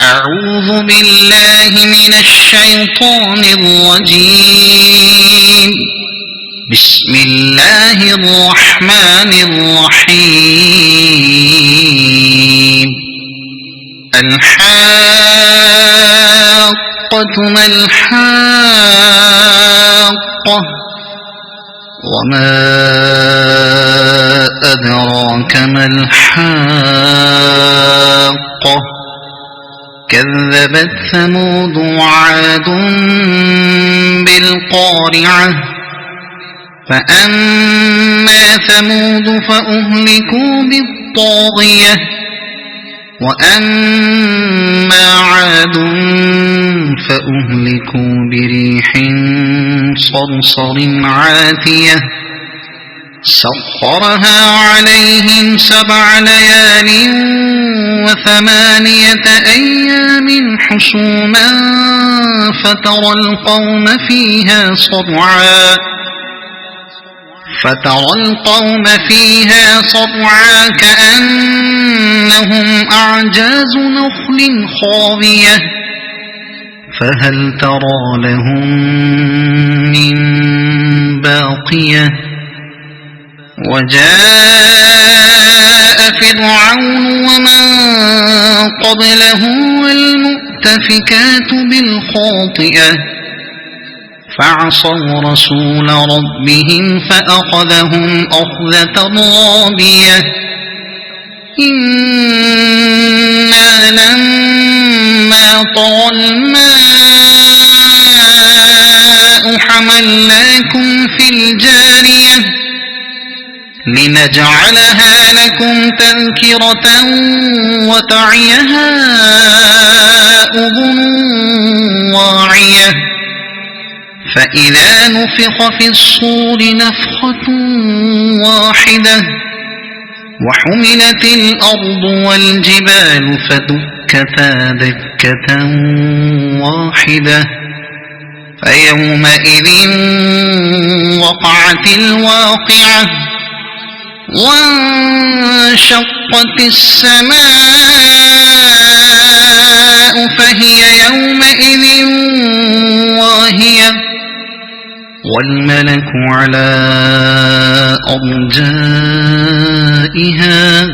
أعوذ بالله من الشيطان الرجيم. بسم الله الرحمن الرحيم. الحاقة ما الحاقة وما أدراك ما الحاقة كذبت ثمود وعاد بالقارعة فأما ثمود فأهلكوا بالطاغية وأما عاد فأهلكوا بريح صرصر عاتية سخرها عليهم 7 ليال و8 أيام حسوما فترى القوم فيها صرعا كأنهم أعجاز نخل خاوية فهل ترى لهم من باقية وجاء فرعون ومن قبله والمؤتفكات بالخاطئة فعصوا رسول ربهم فأخذهم أخذة رابية إنا لما طغى الماء حملناكم في الجارية لنجعلها لكم تذكرة وتعيها أذن واعية فإذا نفخ في الصور نفخة واحدة وحملت الأرض والجبال فدكتا دكة واحدة فيومئذ وقعت الواقعة وانشقت السماء فهي يومئذ واهية والملك على أرجائها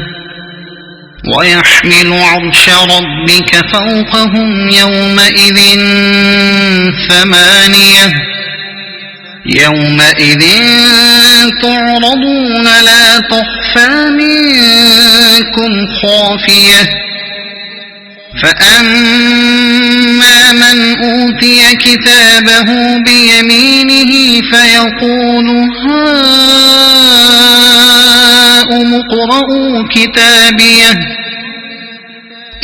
ويحمل عرش ربك فوقهم يومئذ 8 يومئذ تعرضون لا تخفى منكم خافية فأما من أوتي كتابه بيمينه فيقول هاؤم اقرءوا كتابيه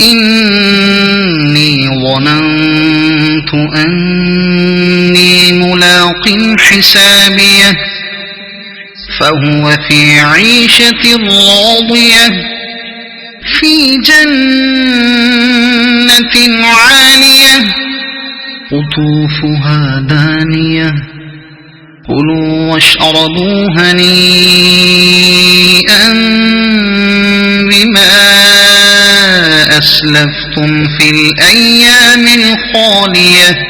إني ظننت أني ملاق حسابيه فهو في عيشة راضية في جنة عالية قطوفها دانية كلوا واشربوا هنيئا بما أسلفتم في الأيام الخالية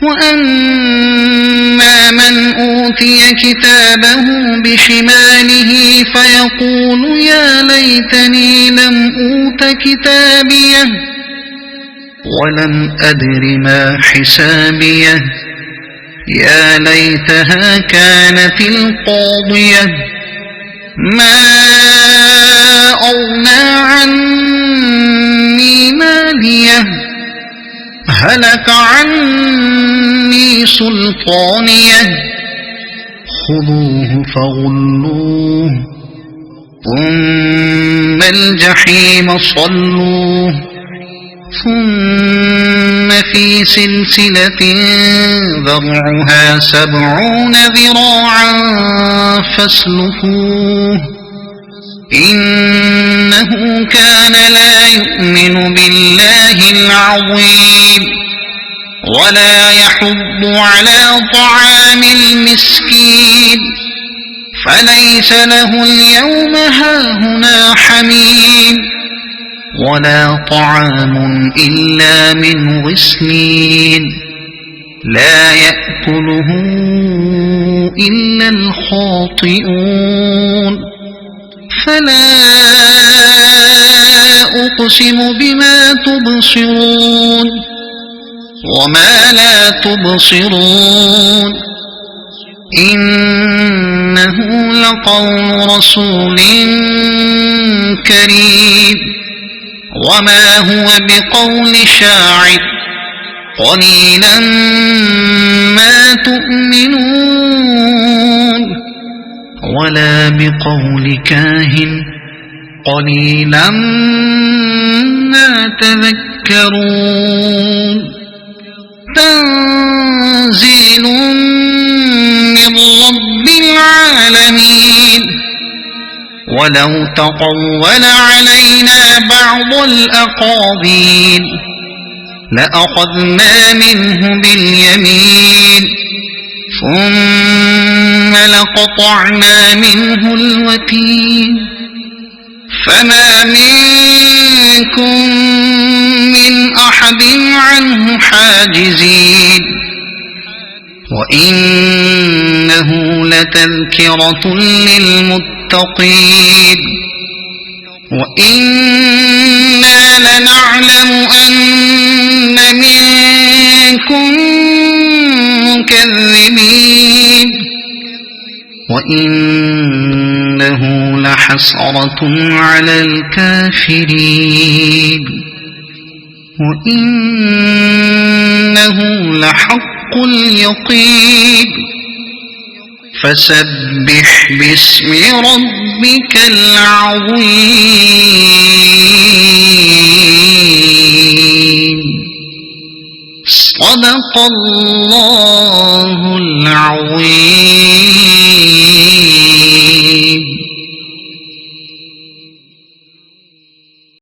وأما من أوتي كتابه بشماله فيقول يا ليتني لم أوت كتابيه ولم أدر ما حسابيه يا ليتها كانت القاضية ما أغنى عني ماليه هلك عني سلطانيه خذوه فغلوه ثم الجحيم صلوه ثم في سلسلة ذرعها 70 ذراعا فاسلكوه إنه كان لا يؤمن بالله العظيم ولا يحض على طعام المسكين فليس له اليوم هاهنا حميم ولا طعام إلا من غسلين لا يأكله إلا الخاطئون فلا أقسم بما تبصرون وما لا تبصرون إنه لقول رسول كريم وما هو بقول شاعر قليلا ما تؤمنون ولا بقول كاهن قليلا ما تذكرون تنزيل من رب العالمين ولو تقول علينا بعض الأقاويل لأخذنا منه باليمين ثم لقطعنا منه الوتين فما منكم من أحد عنه حاجزين وإنه لتذكرة للمتقين وإنا لنعلم أن منكم مكذبين وإنه لحسرة على الكافرين وإنه لحق اليقين فسبح باسم ربك العظيم صدق الله العظيم.